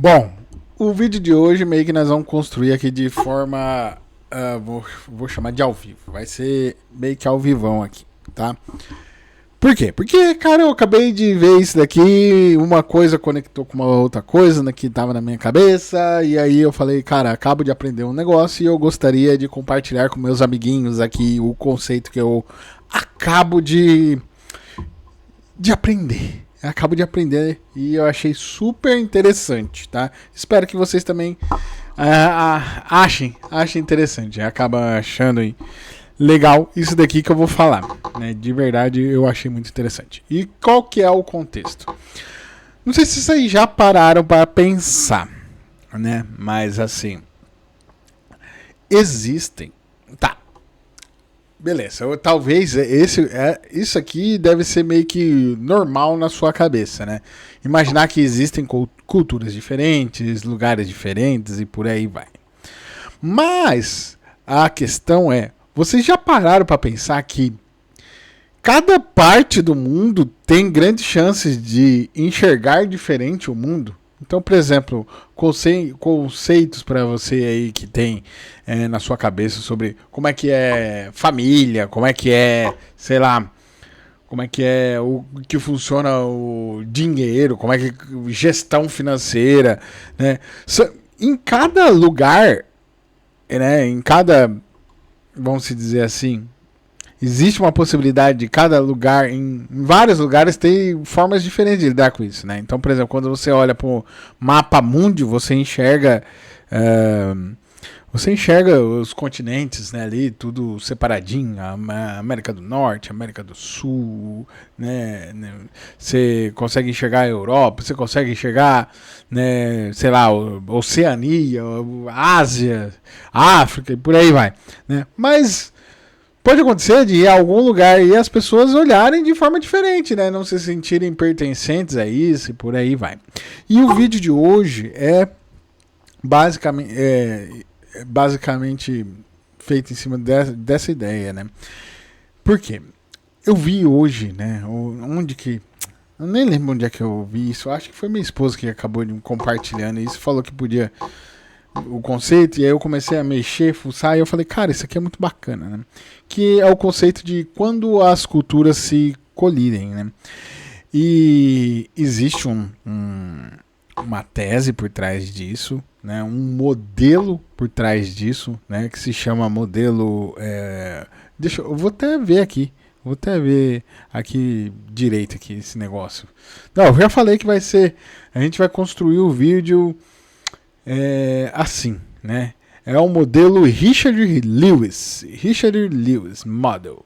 Bom, o vídeo de hoje meio que nós vamos construir aqui de forma. Vou chamar de ao vivo. Vai ser meio que ao vivão aqui, tá? Por quê? Porque, cara, eu acabei de ver isso daqui, uma coisa conectou com uma outra coisa que tava na minha cabeça, e aí eu falei, cara, acabo de aprender um negócio e eu gostaria de compartilhar com meus amiguinhos aqui o conceito que eu acabo de aprender. Acabo de aprender e eu achei super interessante, tá? Espero que vocês também achem interessante. Acaba achando aí legal isso daqui que eu vou falar, né? De verdade eu achei muito interessante. E qual que é o contexto? Não sei se vocês já pararam para pensar, né? Mas assim, existem, tá? Beleza, talvez isso aqui deve ser meio que normal na sua cabeça, né? Imaginar que existem culturas diferentes, lugares diferentes e por aí vai. Mas a questão é, vocês já pararam para pensar que cada parte do mundo tem grandes chances de enxergar diferente o mundo? Então, por exemplo, conceitos para você aí que tem na sua cabeça sobre como é que é família, como é que é, sei lá, como é que é o que funciona o dinheiro, como é que gestão financeira, né? Em cada lugar, né, em cada, vamos dizer assim, existe uma possibilidade de cada lugar, em vários lugares, ter formas diferentes de lidar com isso, né? Então, por exemplo, quando você olha para o mapa mundi, você enxerga os continentes, né, ali, tudo separadinho, a América do Norte, a América do Sul, né? Você consegue enxergar a Europa, você consegue enxergar, né, sei lá, Oceania, Ásia, África e por aí vai, né? Mas pode acontecer de ir a algum lugar e as pessoas olharem de forma diferente, né? Não se sentirem pertencentes a isso e por aí vai. E o vídeo de hoje é basicamente feito em cima dessa ideia, né? Por quê? Eu vi hoje, né? Onde que... Eu nem lembro onde é que eu vi isso. Eu acho que foi minha esposa que acabou compartilhando isso. Falou que podia... o conceito, e aí eu comecei a mexer, fuçar, e eu falei, cara, isso aqui é muito bacana, né? Que é o conceito de quando as culturas se colidem, né? E existe uma tese por trás disso, né? Um modelo por trás disso, né? Que se chama modelo... eu vou até ver aqui. Vou até ver aqui direito aqui esse negócio. Não, eu já falei que vai ser... A gente vai construir o vídeo... assim, né? É o modelo Richard Lewis Model.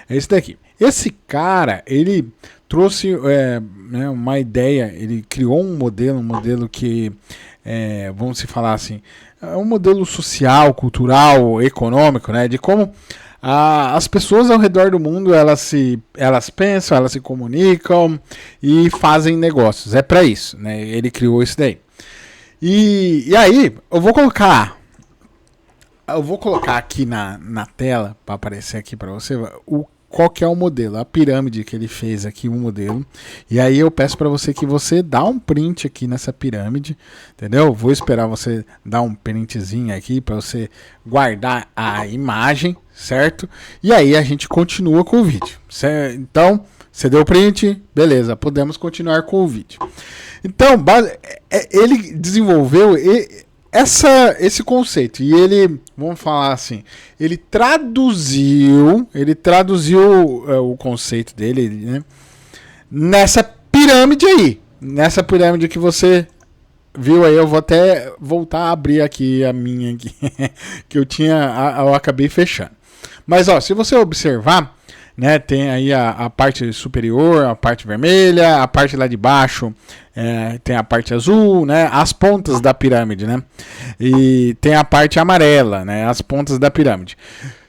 É esse daqui. Esse cara, ele trouxe né, uma ideia, ele criou um modelo que, vamos se falar assim, é um modelo social, cultural, econômico, né? De como as pessoas ao redor do mundo elas pensam, elas se comunicam e fazem negócios. É para isso, né? Ele criou isso daí. E aí, eu vou colocar aqui na tela, para aparecer aqui para você, qual que é o modelo, a pirâmide que ele fez aqui, o modelo. E aí eu peço para você que você dá um print aqui nessa pirâmide, entendeu? Vou esperar você dar um printzinho aqui para você guardar a imagem, certo? E aí a gente continua com o vídeo, certo? Então, você deu o print, beleza, podemos continuar com o vídeo. Então, ele desenvolveu esse conceito e ele, vamos falar assim, ele traduziu o conceito dele, né, nessa pirâmide aí, nessa pirâmide que você viu aí. Eu vou até voltar a abrir aqui a minha aqui, que eu acabei fechando. Mas ó, se você observar, né, tem aí a parte superior, a parte vermelha, a parte lá de baixo tem a parte azul, né, as pontas da pirâmide, né, e tem a parte amarela, né, as pontas da pirâmide.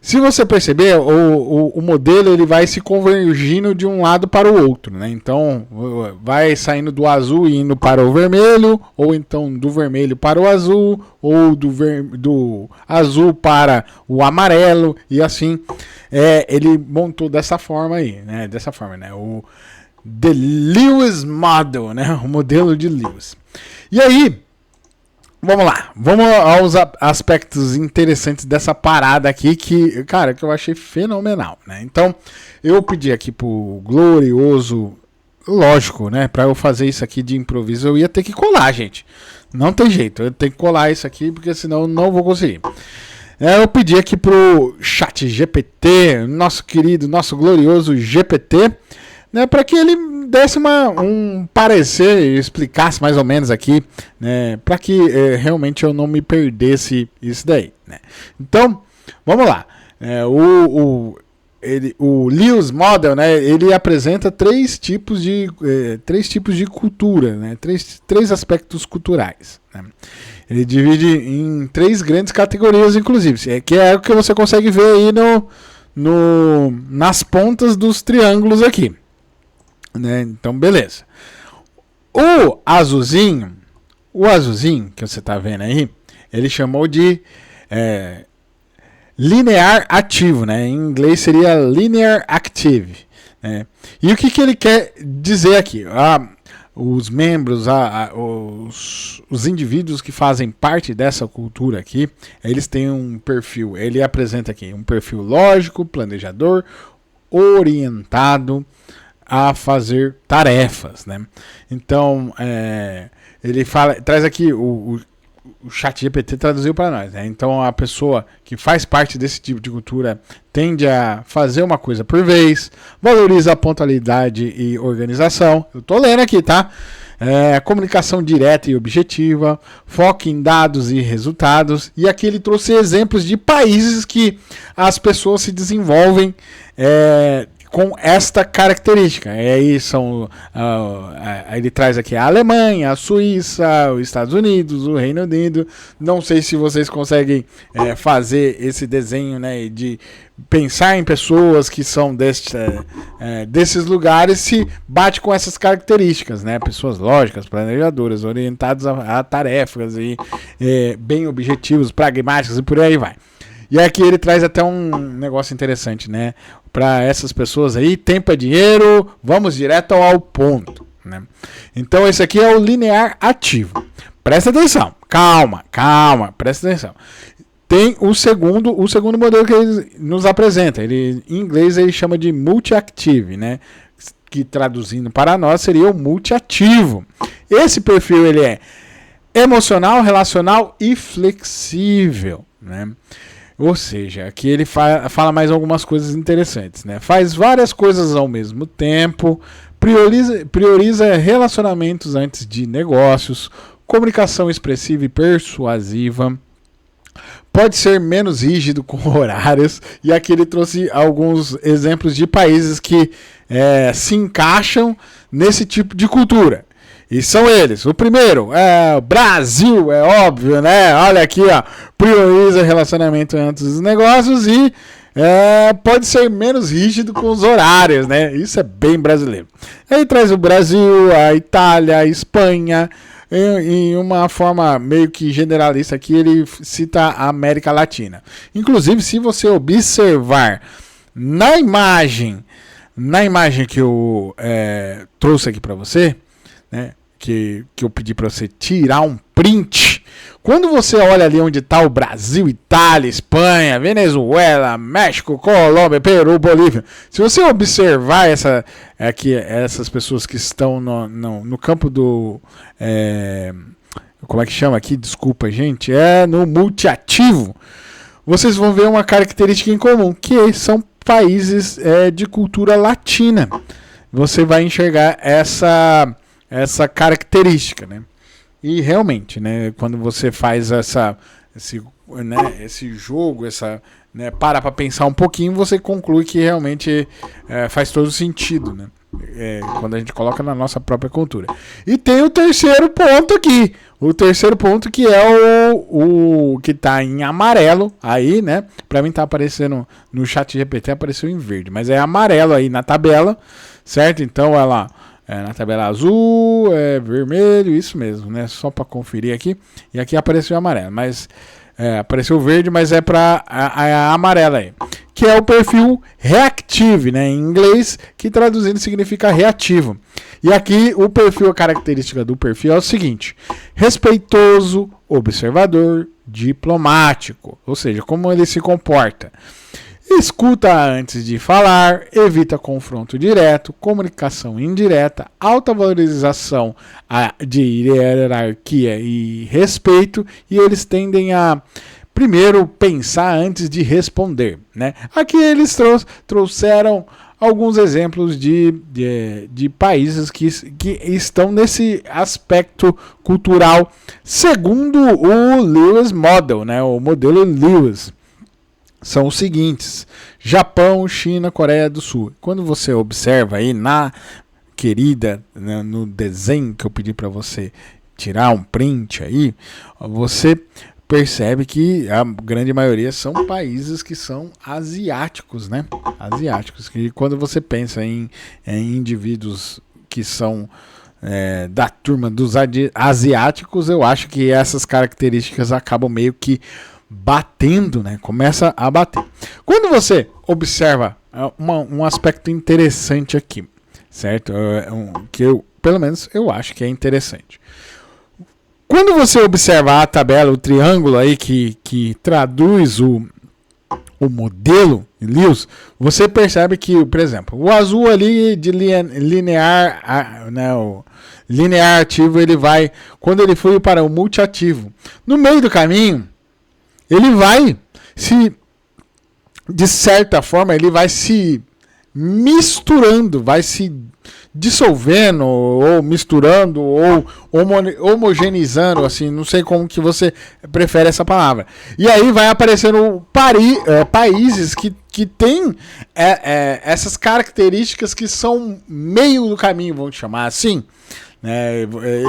Se você perceber, o modelo ele vai se convergindo de um lado para o outro, né? Então vai saindo do azul e indo para o vermelho, ou então do vermelho para o azul, ou do azul para o amarelo, e assim ele montou dessa forma aí, né? Dessa forma, né? The Lewis Model, né? O modelo de Lewis. E aí Vamos lá, vamos aos aspectos interessantes dessa parada aqui que, cara, que eu achei fenomenal, né? Então, eu pedi aqui pro glorioso, lógico, né? Pra eu fazer isso aqui de improviso, eu ia ter que colar, gente. Não tem jeito, eu tenho que colar isso aqui, porque senão eu não vou conseguir. Eu pedi aqui pro chat GPT, nosso querido, nosso glorioso GPT, né, para que ele desse um parecer e explicasse mais ou menos aqui, né, para que realmente eu não me perdesse isso daí, né. Então, vamos lá. O Lewis Model, né, ele apresenta três tipos de cultura, né, três aspectos culturais, né. Ele divide em três grandes categorias, inclusive, que é o que você consegue ver aí nas pontas dos triângulos aqui. Né? Então, beleza. O azulzinho que você está vendo aí, ele chamou de linear ativo, né? Em inglês seria linear active. Né? E o que ele quer dizer aqui? Os membros, os indivíduos que fazem parte dessa cultura aqui, eles têm um perfil, ele apresenta aqui um perfil lógico, planejador, orientado a fazer tarefas, né? Então, ele traz aqui o chat GPT traduziu para nós, né? Então, a pessoa que faz parte desse tipo de cultura tende a fazer uma coisa por vez, valoriza a pontualidade e organização. Eu tô lendo aqui, tá? Comunicação direta e objetiva, foco em dados e resultados. E aqui ele trouxe exemplos de países que as pessoas se desenvolvem com esta característica. Aí ele traz aqui a Alemanha, a Suíça, os Estados Unidos, o Reino Unido. Não sei se vocês conseguem fazer esse desenho, né, de pensar em pessoas que são desses lugares, se bate com essas características, né? Pessoas lógicas, planejadoras, orientadas a tarefas e bem objetivos, pragmáticos e por aí vai. E aqui ele traz até um negócio interessante, né? Para essas pessoas aí, tempo é dinheiro, vamos direto ao ponto, né? Então esse aqui é o linear ativo. Presta atenção, calma, presta atenção. Tem o segundo modelo que ele nos apresenta. Em inglês ele chama de multi-active, né? Que traduzindo para nós seria o multi-ativo. Esse perfil ele é emocional, relacional e flexível, né? Ou seja, aqui ele fala mais algumas coisas interessantes, né? Faz várias coisas ao mesmo tempo, prioriza relacionamentos antes de negócios, comunicação expressiva e persuasiva, pode ser menos rígido com horários, e aqui ele trouxe alguns exemplos de países que se encaixam nesse tipo de cultura. E são eles. O primeiro é o Brasil, é óbvio, né? Olha aqui, ó. Prioriza relacionamento antes dos negócios e pode ser menos rígido com os horários, né? Isso é bem brasileiro. Aí traz o Brasil, a Itália, a Espanha. Em uma forma meio que generalista aqui, ele cita a América Latina. Inclusive, se você observar na imagem que eu trouxe aqui para você, né? Que eu pedi para você tirar um print. Quando você olha ali onde está o Brasil, Itália, Espanha, Venezuela, México, Colômbia, Peru, Bolívia, se você observar essas pessoas que estão no campo do... como é que chama aqui? Desculpa, gente. No multiativo. Vocês vão ver uma característica em comum, que são países de cultura latina. Você vai enxergar essa característica, né? E realmente, né, quando você faz esse jogo, para pensar um pouquinho, você conclui que realmente faz todo sentido, né? Quando a gente coloca na nossa própria cultura. E tem o terceiro ponto aqui. O terceiro ponto que é o que está em amarelo aí, né? Para mim tá aparecendo no chat GPT, apareceu em verde, mas é amarelo aí na tabela, certo? Então ela na tabela azul, vermelho, isso mesmo, né? Só para conferir aqui. E aqui apareceu amarelo, mas apareceu verde, mas é para a amarela aí. Que é o perfil reactive, né? Em inglês, que traduzindo significa reativo. E aqui o perfil, a característica do perfil é o seguinte: respeitoso, observador, diplomático. Ou seja, como ele se comporta. Escuta antes de falar, evita confronto direto, comunicação indireta, alta valorização de hierarquia e respeito, e eles tendem a primeiro pensar antes de responder, né? Aqui eles trouxeram alguns exemplos de países que estão nesse aspecto cultural segundo o Lewis Model, né? O modelo Lewis. São os seguintes: Japão, China, Coreia do Sul. Quando você observa aí no desenho que eu pedi para você tirar um print aí, você percebe que a grande maioria são países que são asiáticos, né? Asiáticos. E quando você pensa em indivíduos que são da turma dos asiáticos, eu acho que essas características acabam meio que batendo, né? Começa a bater. Quando você observa um aspecto interessante aqui, certo? Que pelo menos eu acho que é interessante. Quando você observa a tabela, o triângulo aí que traduz o modelo Lewis, você percebe que, por exemplo, o azul ali de linear, né, o linear ativo, ele vai, quando ele foi para o multiativo, no meio do caminho, ele vai de certa forma, ele vai se misturando, vai se dissolvendo, ou misturando, ou homogeneizando, assim, não sei como que você prefere essa palavra. E aí vai aparecendo países que têm essas características que são meio do caminho, vamos chamar assim.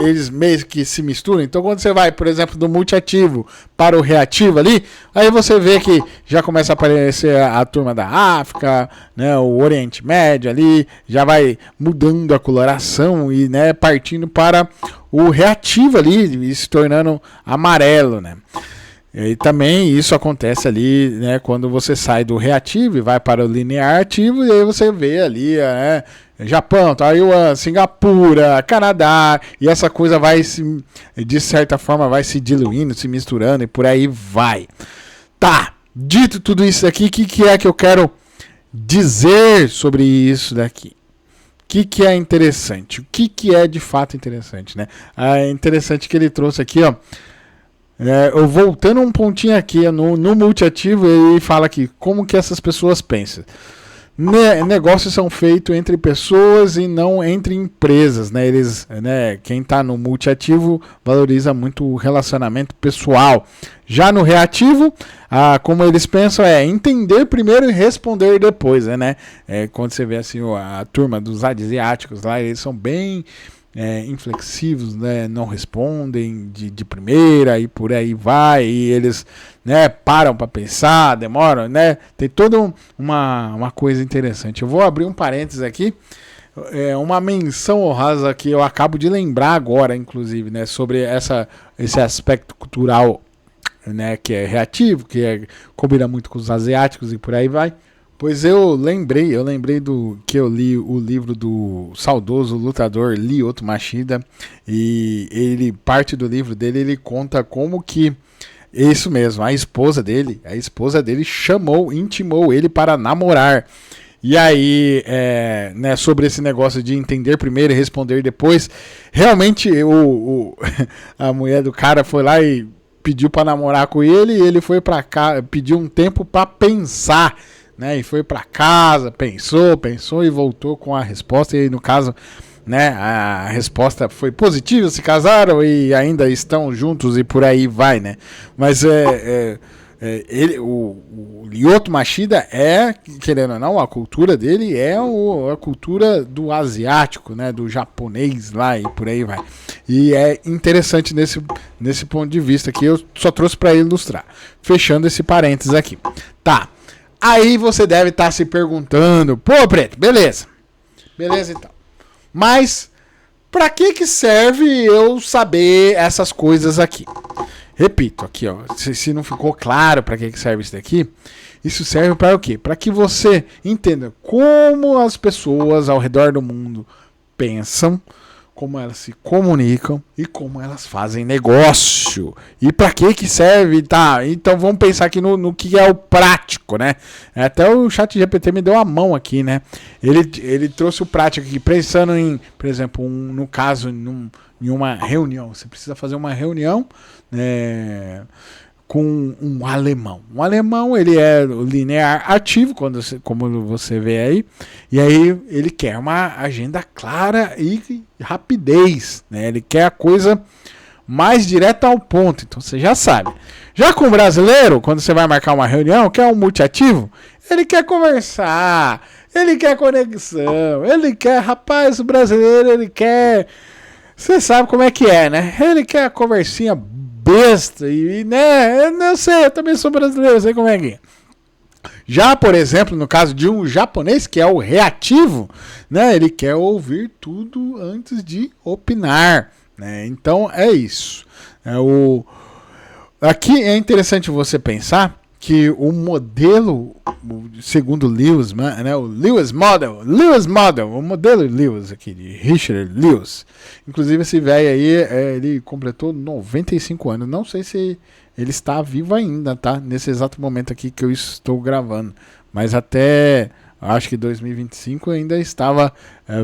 Eles meio que se misturam. Então quando você vai, por exemplo, do multiativo para o reativo ali, aí você vê que já começa a aparecer a turma da África, né, o Oriente Médio ali, já vai mudando a coloração e, né, partindo para o reativo ali e se tornando amarelo, né? E também isso acontece ali, né, quando você sai do reativo e vai para o linear ativo, e aí você vê ali Japão, Taiwan, Singapura, Canadá, e essa coisa vai de certa forma vai se diluindo, se misturando e por aí vai. Tá, dito tudo isso aqui, o que é que eu quero dizer sobre isso daqui? O que é interessante? O que é de fato interessante, né? É interessante que ele trouxe aqui, ó. Eu voltando um pontinho aqui no multiativo, ele fala aqui como que essas pessoas pensam. Negócios são feitos entre pessoas e não entre empresas, né? Quem está no multiativo valoriza muito o relacionamento pessoal. Já no reativo, como eles pensam entender primeiro e responder depois, né? Quando você vê assim a turma dos asiáticos lá, eles são bem inflexivos, né? Não respondem de primeira e por aí vai, e eles, né, param para pensar, demoram, né? Tem toda uma coisa interessante. Eu vou abrir um parênteses aqui, uma menção honrosa que eu acabo de lembrar agora, inclusive, né, sobre esse aspecto cultural, né, que é reativo, combina muito com os asiáticos e por aí vai. Pois eu lembrei do que eu li o livro do saudoso lutador Lyoto Machida, e parte do livro dele ele conta como que isso mesmo, a esposa dele intimou ele para namorar. E aí, né, sobre esse negócio de entender primeiro e responder depois, realmente a mulher do cara foi lá e pediu para namorar com ele, e ele foi para cá, pediu um tempo para pensar, né, e foi para casa, pensou e voltou com a resposta. E no caso, né, a resposta foi positiva, se casaram e ainda estão juntos e por aí vai, né? Mas o Lyoto Machida querendo ou não, a cultura dele a cultura do asiático, né, do japonês lá e por aí vai. E é interessante nesse ponto de vista que eu só trouxe para ilustrar. Fechando esse parênteses aqui. Tá. Aí você deve estar se perguntando, pô, Preto, beleza então. Mas Para que serve eu saber essas coisas aqui? Repito aqui, ó, se não ficou claro para que serve isso daqui, isso serve para o quê? Para que você entenda como as pessoas ao redor do mundo pensam, como elas se comunicam e como elas fazem negócio. E para que serve? Tá, então vamos pensar aqui no que é o prático, né? Até o ChatGPT me deu a mão aqui, né? Ele trouxe o prático aqui, pensando em, por exemplo, no caso, em uma reunião. Você precisa fazer uma reunião, com um alemão. Um alemão, ele é linear ativo, como você vê aí, e aí ele quer uma agenda clara e rapidez, né? Ele quer a coisa mais direta ao ponto, então você já sabe. Já com o brasileiro, quando você vai marcar uma reunião, quer um multiativo, ele quer conversar, ele quer conexão, ele quer, rapaz, o brasileiro, ele quer... Você sabe como é que é, né? Ele quer a conversinha besta e, né, eu não sei, eu também sou brasileiro, eu sei como é que é. Já, por exemplo, no caso de um japonês, que é o reativo, né, ele quer ouvir tudo antes de opinar, né? Então é isso. Aqui é interessante você pensar que o modelo, segundo Lewis, né, o Lewis Model, o modelo Lewis aqui, de Richard Lewis, inclusive esse velho aí, ele completou 95 anos, não sei se ele está vivo ainda, tá, nesse exato momento aqui que eu estou gravando, mas até, acho que 2025 ainda estava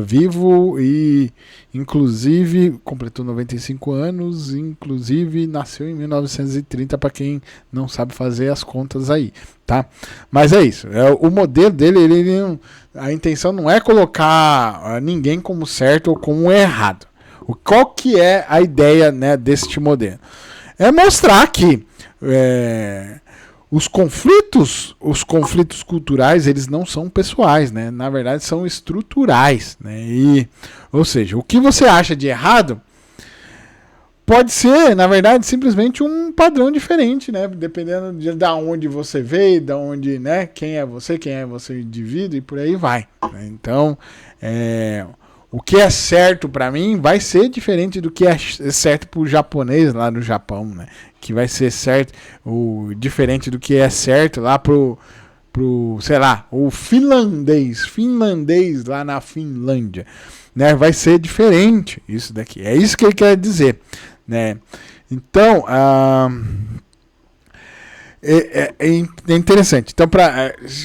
vivo e, inclusive, completou 95 anos, inclusive nasceu em 1930, para quem não sabe fazer as contas aí, tá? Mas é isso, o modelo dele, a intenção não é colocar ninguém como certo ou como errado. Qual que é a ideia, né, deste modelo? É mostrar que os conflitos culturais, eles não são pessoais, né? Na verdade, são estruturais, né? Ou seja, o que você acha de errado pode ser, na verdade, simplesmente um padrão diferente, né? Dependendo de onde você veio, de onde, né? Quem é você indivíduo e por aí vai, né? Então, o que é certo para mim vai ser diferente do que é certo pro japonês lá no Japão, né? Que vai ser certo, diferente do que é certo lá pro sei lá, o finlandês lá na Finlândia, né? Vai ser diferente isso daqui. É isso que ele quer dizer, né? Então, é interessante. Então,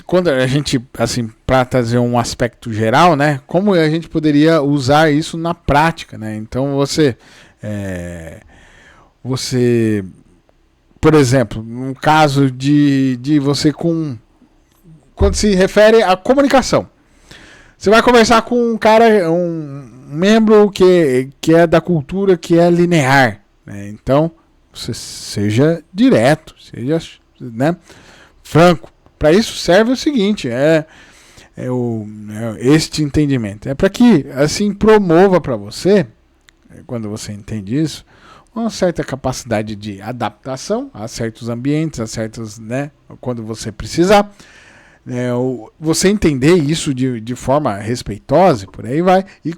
quando a gente, assim, para trazer um aspecto geral, né? Como a gente poderia usar isso na prática, né? Então, você, por exemplo, no caso de você quando se refere à comunicação, você vai conversar com um cara, um membro que é da cultura que é linear, né? Então, você seja direto, seja, né, franco. Para isso serve o seguinte, este entendimento. É para que, assim, promova para você, quando você entende isso, uma certa capacidade de adaptação a certos ambientes, a certos, né, quando você precisar. Você entender isso de forma respeitosa e por aí vai. E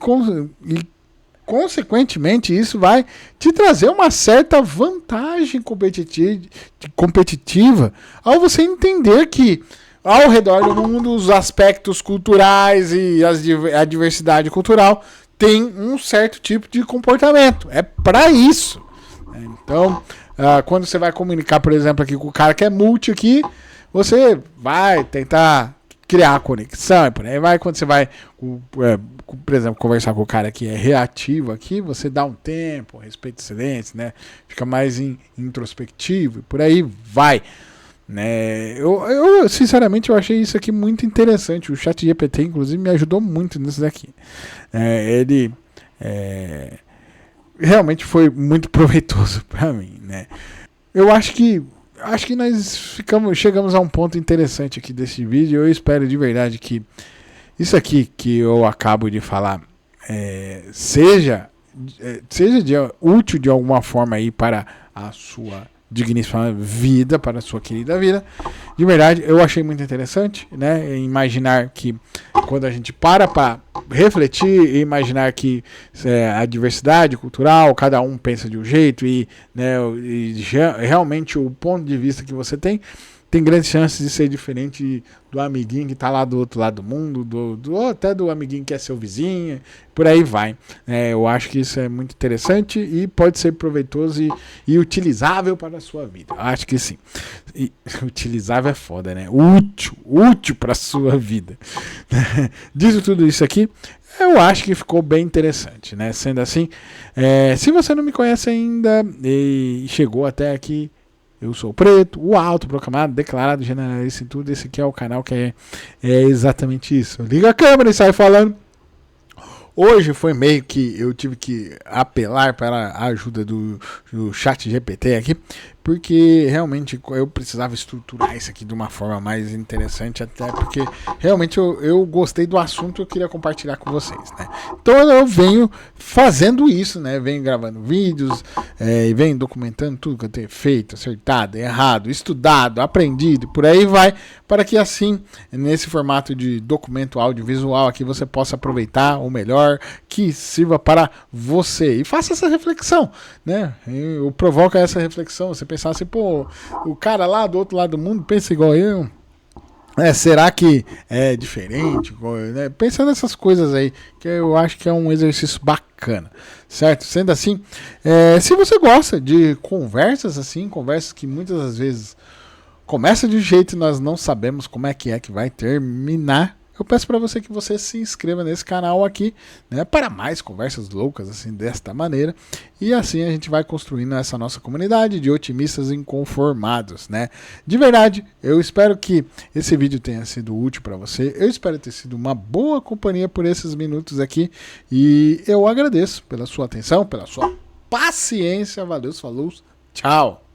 consequentemente, isso vai te trazer uma certa vantagem competitiva ao você entender que ao redor do mundo os aspectos culturais e a diversidade cultural tem um certo tipo de comportamento. É para isso. Então, quando você vai comunicar, por exemplo, aqui com o cara que é multi aqui, você vai tentar criar conexão e por aí vai. Quando você vai, por exemplo, conversar com o cara que é reativo aqui, você dá um tempo, respeita o silêncio, né? Fica mais introspectivo e por aí vai, né? Eu sinceramente, eu achei isso aqui muito interessante. O ChatGPT, inclusive, me ajudou muito nisso daqui. Ele realmente foi muito proveitoso para mim, né? Eu acho que nós chegamos a um ponto interessante aqui desse vídeo. Eu espero de verdade que isso aqui que eu acabo de falar seja útil de alguma forma aí para a sua digníssima vida para a sua querida vida. De verdade, eu achei muito interessante, né? Imaginar que quando a gente para refletir e imaginar que a diversidade cultural, cada um pensa de um jeito né, realmente o ponto de vista que você tem grandes chances de ser diferente do amiguinho que está lá do outro lado do mundo, até do amiguinho que é seu vizinho, por aí vai. Eu acho que isso é muito interessante e pode ser proveitoso e utilizável para a sua vida. Acho que sim. E, utilizável é foda, né? Útil para a sua vida. Dito tudo isso aqui, eu acho que ficou bem interessante, né? Sendo assim, se você não me conhece ainda e chegou até aqui, eu sou o Preto, o autoproclamado, declarado generalista em tudo. Esse aqui é o canal que é exatamente isso. Liga a câmera e sai falando. Hoje foi meio que eu tive que apelar para a ajuda do chat GPT aqui, porque realmente eu precisava estruturar isso aqui de uma forma mais interessante, até porque realmente eu gostei do assunto e eu queria compartilhar com vocês, né? Então eu venho fazendo isso, né? Venho gravando vídeos, e venho documentando tudo que eu tenho feito, acertado, errado, estudado, aprendido, por aí vai, para que assim, nesse formato de documento audiovisual aqui, você possa aproveitar o melhor que sirva para você. E faça essa reflexão, né? Eu provoco essa reflexão, você pensar assim, pô, o cara lá do outro lado do mundo pensa igual eu. Será que é diferente? Né? Pensando nessas coisas aí, que eu acho que é um exercício bacana, certo? Sendo assim, se você gosta de conversas assim, conversas que muitas das vezes começam de um jeito e nós não sabemos como é que vai terminar, eu peço para você que você se inscreva nesse canal aqui, né, para mais conversas loucas assim desta maneira, e assim a gente vai construindo essa nossa comunidade de otimistas inconformados, né? De verdade, eu espero que esse vídeo tenha sido útil para você, eu espero ter sido uma boa companhia por esses minutos aqui, e eu agradeço pela sua atenção, pela sua paciência, valeu, falou, tchau!